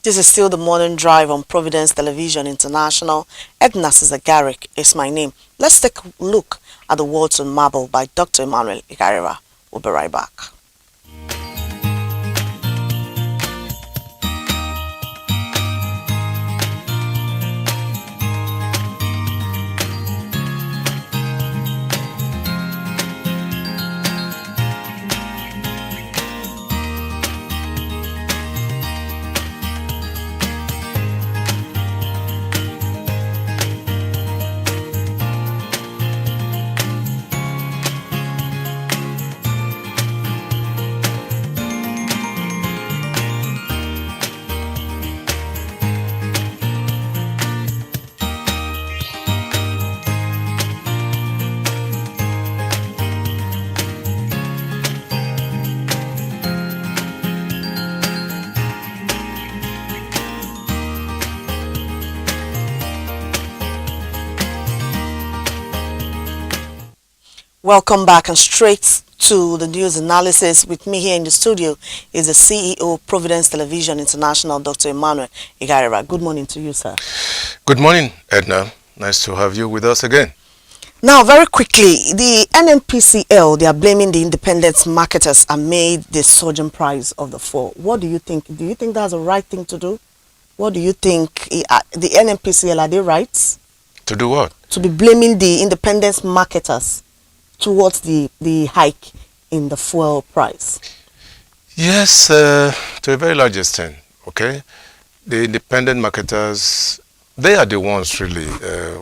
This is still the morning drive on Providence Television International. Nnpcl is my name. Let's take a look at the words on marble by Dr. Emmanuel Igarira. We'll be right back. Welcome back and straight to the news analysis. With me here in the studio is the CEO of Providence Television International, Dr. Emmanuel Igarira. Good morning to you, sir. Good morning, Edna. Nice to have you with us again. Now, very quickly, the Nnpcl, they are blaming the independent marketers amid the surging price of the fuel. What do you think? Do you think that's the right thing to do? What do you think? The Nnpcl, are they right? To do what? To be blaming the independent marketers towards the hike in the fuel price? Yes, to a very large extent, okay? The independent marketers, they are the ones really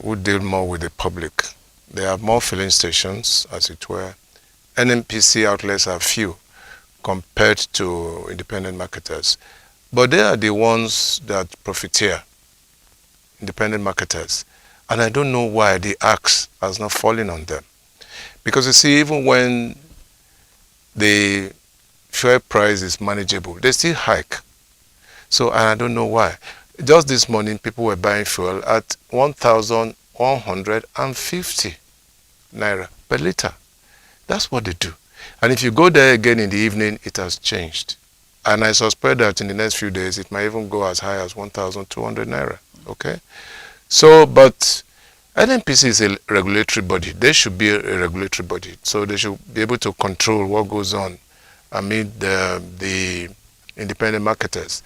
who deal more with the public. They have more filling stations, as it were. Nnpc outlets are few compared to independent marketers. But they are the ones that profiteer, independent marketers. And I don't know why the axe has not fallen on them. Because you see, even when the fuel price is manageable, they still hike. So, and I don't know why. Just this morning, people were buying fuel at 1,150 naira per liter. That's what they do. And if you go there again in the evening, it has changed. And I suspect that in the next few days, it might even go as high as 1,200 naira. Okay? So, but Nnpc is a regulatory body. They should be a regulatory body. So they should be able to control what goes on amid the independent marketers.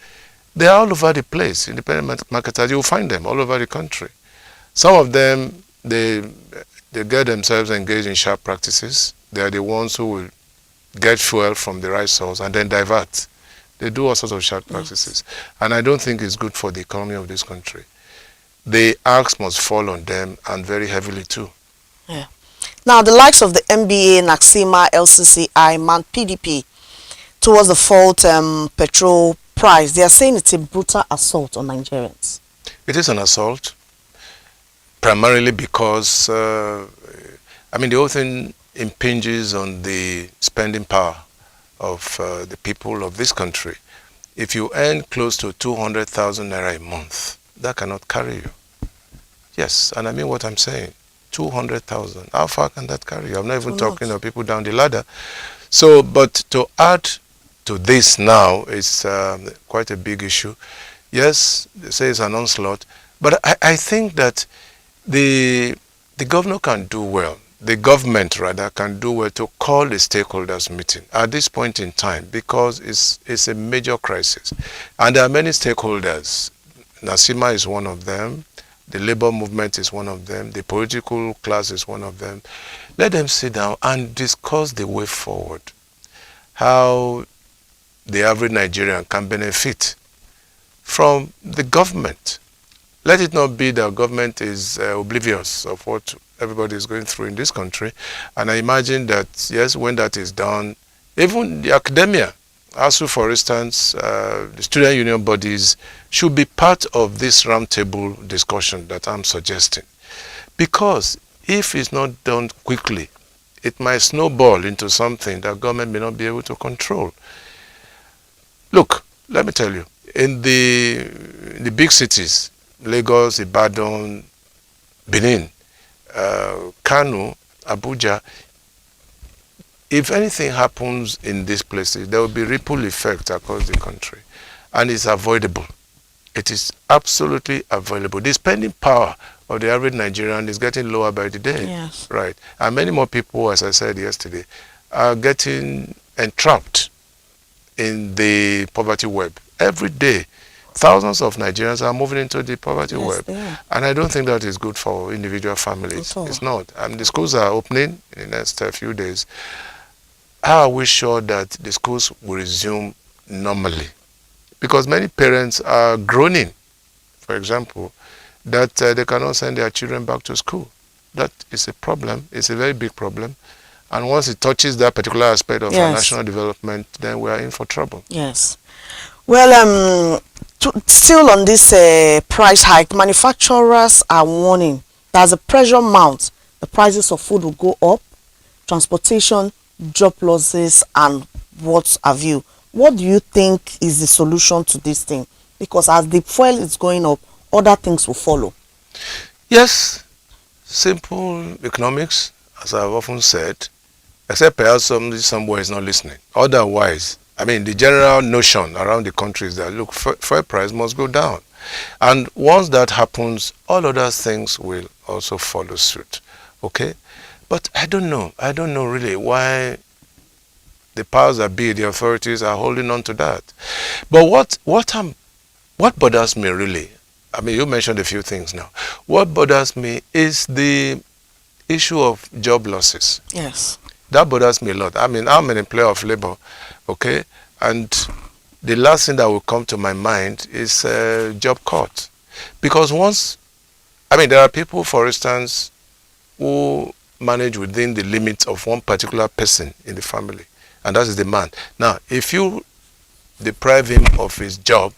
They are all over the place. Independent marketers, you will find them all over the country. Some of them, they get themselves engaged in sharp practices. They are the ones who will get fuel from the right source and then divert. They do all sorts of sharp practices. And I don't think it's good for the economy of this country. The axe must fall on them, and very heavily too. Yeah. Now, the likes of the NBA, Naxima, LCCI, MAN, PDP, towards the fault petrol price, they are saying it's a brutal assault on Nigerians. It is an assault, primarily because, the whole thing impinges on the spending power of the people of this country. If you earn close to 200,000 naira a month, that cannot carry you. Yes, and I mean what I'm saying. 200,000. How far can that carry you? I'm not even talking of people down the ladder. So, but to add to this now is quite a big issue. Yes, they say it's an onslaught, but I think that the governor can do well. The government, rather, can do well to call the stakeholders meeting at this point in time, because it's a major crisis. And there are many stakeholders. Nasima is one of them. The labor movement is one of them. The political class is one of them. Let them sit down and discuss the way forward. How the average Nigerian can benefit from the government. Let it not be that government is oblivious of what everybody is going through in this country. And I imagine that, yes, when that is done, even the academia, ASU, for instance, the student union bodies should be part of this roundtable discussion that I'm suggesting. Because if it's not done quickly, it might snowball into something that government may not be able to control. Look, let me tell you, in the big cities, Lagos, Ibadan, Benin, Kano, Abuja, if anything happens in these places, there will be ripple effect across the country, and it's avoidable. It is absolutely available. The spending power of the average Nigerian is getting lower by the day. Yes. Right. And many more people, as I said yesterday, are getting entrapped in the poverty web. Every day, thousands of Nigerians are moving into the poverty web. And I don't think that is good for individual families. It's not. The schools are opening in the next few days. How are we sure that the schools will resume normally? Because many parents are groaning, for example, that they cannot send their children back to school. That is a problem. It's a very big problem. And once it touches that particular aspect of our national development, then we are in for trouble. Yes. Well, still on this price hike, manufacturers are warning that as the pressure mounts, the prices of food will go up, transportation, job losses, and what have you. What do you think is the solution to this thing? Because as the fuel is going up, other things will follow. Yes, simple economics, as I've often said, except perhaps somebody somewhere is not listening. Otherwise, I mean, the general notion around the country is that, look, fuel price must go down. And once that happens, all other things will also follow suit. Okay? But I don't know really why the powers that be, the authorities, are holding on to that. But what bothers me really, I mean, you mentioned a few things now. What bothers me is the issue of job losses. Yes. That bothers me a lot. I mean, I'm an employer of labor, okay? And the last thing that will come to my mind is job cut. Because there are people, for instance, who manage within the limits of one particular person in the family, and that is the man. Now, if you deprive him of his job,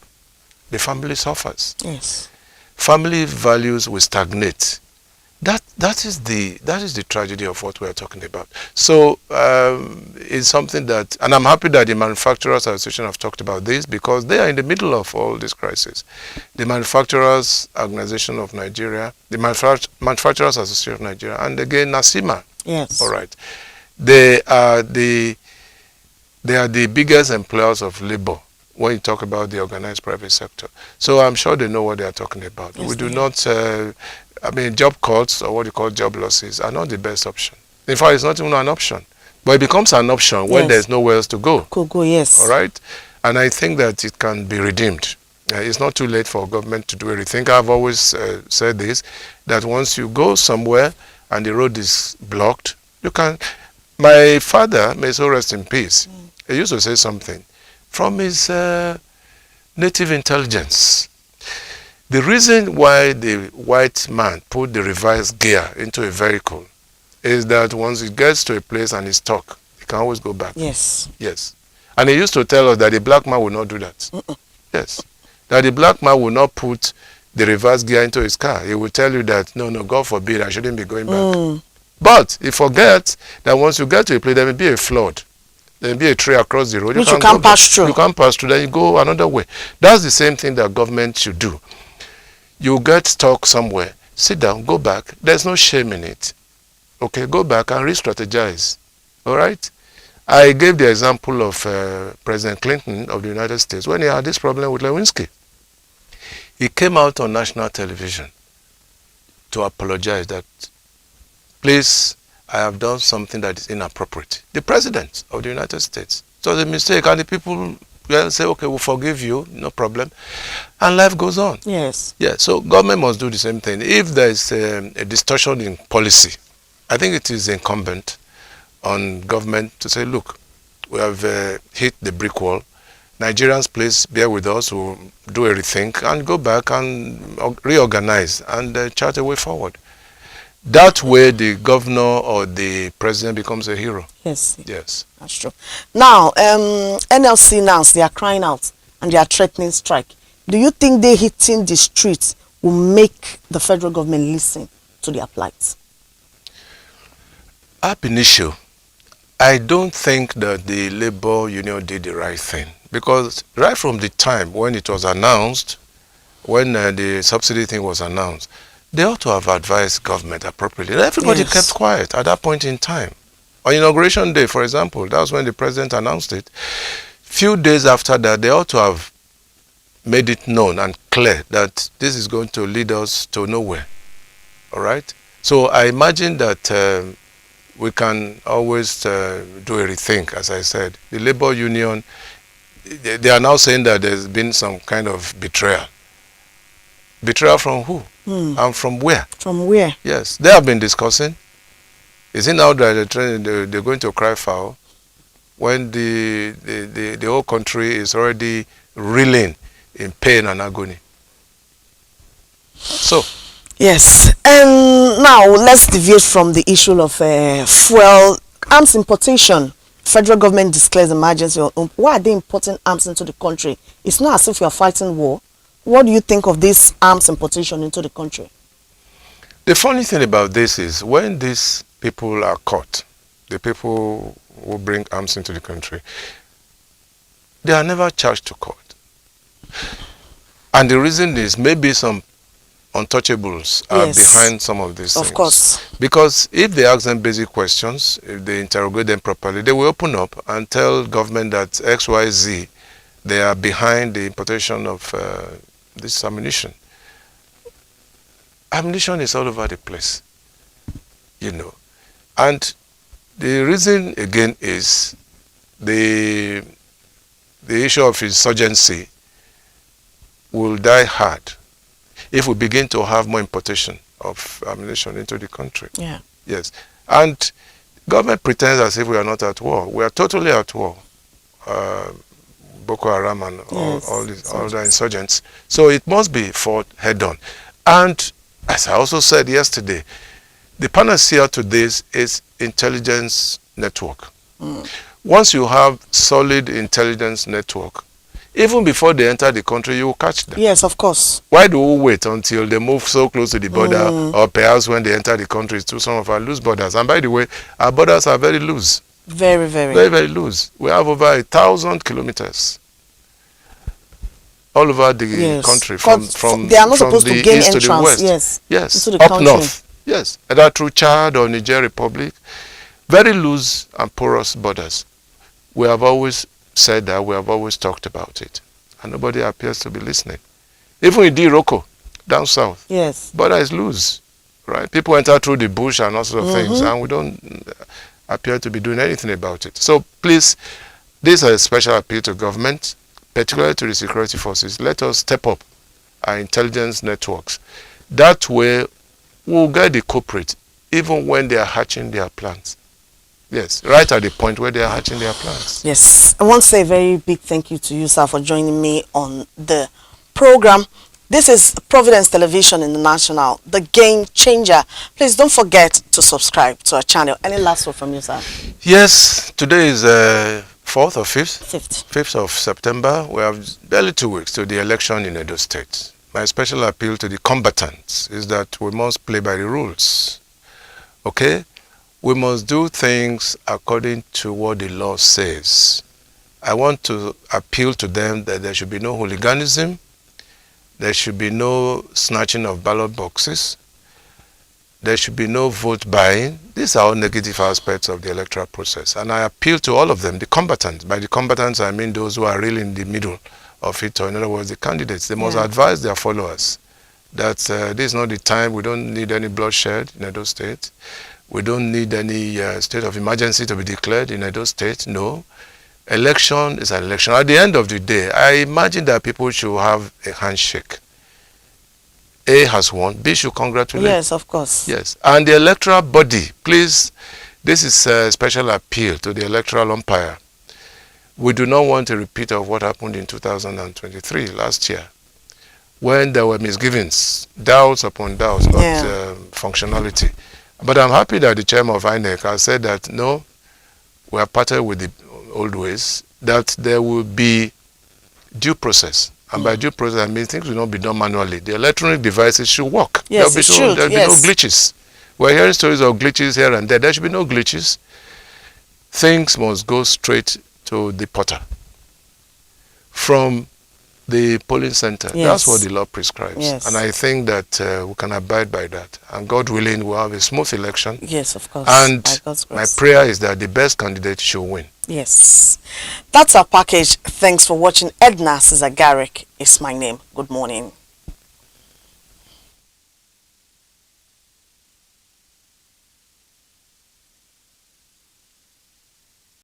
the family suffers. Yes. Family values will stagnate. That is the tragedy of what we are talking about. So it's something that, and I'm happy that the Manufacturers Association have talked about this, because they are in the middle of all this crisis. The Manufacturers Organization of Nigeria, the Manufacturers Association of Nigeria, and again NASIMA. Yes. All right. They are the biggest employers of labor when you talk about the organized private sector. So I'm sure they know what they are talking about. Yes, we do not, job cuts, or what you call job losses, are not the best option. In fact, it's not even an option. But it becomes an option when there's nowhere else to go. Could go, yes. All right? And I think that it can be redeemed. It's not too late for government to do anything. I've always said this, that once you go somewhere and the road is blocked, you can... My father, may so rest in peace, he used to say something from his native intelligence. The reason why the white man put the reverse gear into a vehicle is that once it gets to a place and it's stuck, it can always go back. Yes. Yes. And he used to tell us that the black man will not do that. Yes. That the black man will not put the reverse gear into his car. He will tell you that, no, God forbid, I shouldn't be going back. But he forgets that once you get to a place, there may be a flood. There may be a tree across the road. Which you can't pass through. You can't pass through, then you go another way. That's the same thing that government should do. You get stuck somewhere, sit down, go back. There's no shame in it. Okay, go back and re-strategize. All right? I gave the example of President Clinton of the United States when he had this problem with Lewinsky. He came out on national television to apologize that, please, I have done something that is inappropriate. The President of the United States. It was a mistake, and the people say, okay, we'll forgive you, no problem. And life goes on. Yes. Yeah, so government must do the same thing. If there is a distortion in policy, I think it is incumbent on government to say, look, we have hit the brick wall. Nigerians, please bear with us, we'll do a rethink and go back and reorganize and chart a way forward. That way the governor or the president becomes a hero. Yes. Yes. That's true. Now, NLC now, they are crying out and they are threatening strike. Do you think they hitting the streets will make the federal government listen to their plight? Ab initio, I don't think that the labor union did the right thing, because right from the time when it was announced, when the subsidy thing was announced, they ought to have advised government appropriately. Everybody kept quiet at that point in time. On Inauguration Day, for example, that was when the president announced it. Few days after that, they ought to have made it known and clear that this is going to lead us to nowhere. All right? So I imagine that we can always do a rethink, as I said. The labor union, they are now saying that there's been some kind of betrayal. Betrayal from who? And from where? From where? Yes, they have been discussing. Is it now that they're going to cry foul when the whole country is already reeling in pain and agony? So, yes. And now let's deviate from the issue of fuel arms importation. Federal government declares emergency. Why are they importing arms into the country? It's not as if we are fighting war. What do you think of this arms importation into the country? The funny thing about this is when these people are caught, the people who bring arms into the country, they are never charged to court. And the reason is maybe some untouchables are behind some of these things. Of course. Because if they ask them basic questions, if they interrogate them properly, they will open up and tell government that XYZ, they are behind the importation of this ammunition. Ammunition is all over the place, you know. And the reason again is the issue of insurgency will die hard if we begin to have more importation of ammunition into the country. Yeah. Yes. And government pretends as if we are not at war. We are totally at war. Boko Haram and all the insurgents. So it must be fought head on. And as I also said yesterday, the panacea to this is intelligence network. Once you have solid intelligence network, even before they enter the country, you will catch them. Yes, of course. Why do we wait until they move so close to the border, or perhaps when they enter the country to some of our loose borders? And by the way, our borders are very loose. Very, very. Very, very loose. We have over 1,000 kilometers all over the country, from they are not supposed the to gain east entrance, to the west. Yes, up country. North. Yes, either through Chad or Niger Republic. Very loose and porous borders. We have always said that, we have always talked about it, and nobody appears to be listening. Even in Diroko, down south, border is loose, right? People enter through the bush and all sorts of things, and we don't appear to be doing anything about it. So please, this is a special appeal to government, particularly to the security forces. Let us step up our intelligence networks. That way, we'll get the culprit even when they are hatching their plans. Yes, right at the point where they are hatching their plans. Yes, I want to say a very big thank you to you, sir, for joining me on the program. This is Providence Television International, the game changer. Please don't forget to subscribe to our channel. Any last word from you, sir? Yes, today is 4th or 5th? 5th. 5th of September. We have barely 2 weeks to the election in Edo State. My special appeal to the combatants is that we must play by the rules. Okay? We must do things according to what the law says. I want to appeal to them that there should be no hooliganism, there should be no snatching of ballot boxes, there should be no vote buying. These are all negative aspects of the electoral process. And I appeal to all of them, the combatants. By the combatants, I mean those who are really in the middle of it, or in other words, the candidates. They must advise their followers that this is not the time. We don't need any bloodshed in Edo State. We don't need any state of emergency to be declared in Edo State. No. Election is an election. At the end of the day, I imagine that people should have a handshake. A has won, B should congratulate. Yes, of course. Yes. And the electoral body, please, this is a special appeal to the electoral umpire. We do not want a repeat of what happened in 2023, last year, when there were misgivings, doubts upon doubts about functionality. But I'm happy that the chairman of INEC has said that, no, we are parted with the old ways, that there will be due process. And by due process, I mean things will not be done manually. The electronic devices should work. Yes, There'll be no glitches. We're hearing stories of glitches here and there. There should be no glitches. Things must go straight to the potter. From the polling center. Yes. That's what the law prescribes. Yes. And I think that we can abide by that. And God willing, we'll have a smooth election. Yes, of course. And By God's my grace. prayer is that the best candidate should win. Yes. That's our package. Thanks for watching. Edna Cesar Garrick is my name. Good morning.